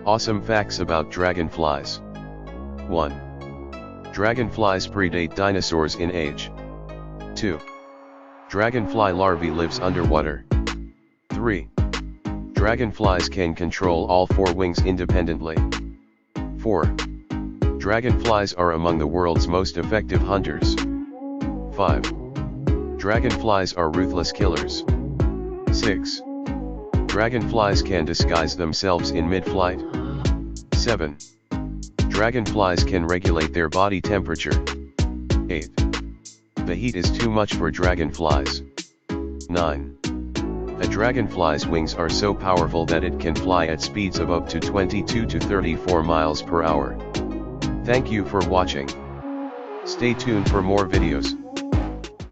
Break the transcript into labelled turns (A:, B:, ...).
A: Awesome facts about dragonflies. 1. Dragonflies predate dinosaurs in age. 2. Dragonfly larvae lives underwater. 3. Dragonflies can control all four wings independently. 4. Dragonflies are among the world's most effective hunters. 5. Dragonflies are ruthless killers. 6. Dragonflies can disguise themselves in mid-flight. 7. Dragonflies can regulate their body temperature. 8. The heat is too much for dragonflies. 9. A dragonfly's wings are so powerful that it can fly at speeds of up to 22 to 34 miles per hour. Thank you for watching. Stay tuned for more videos.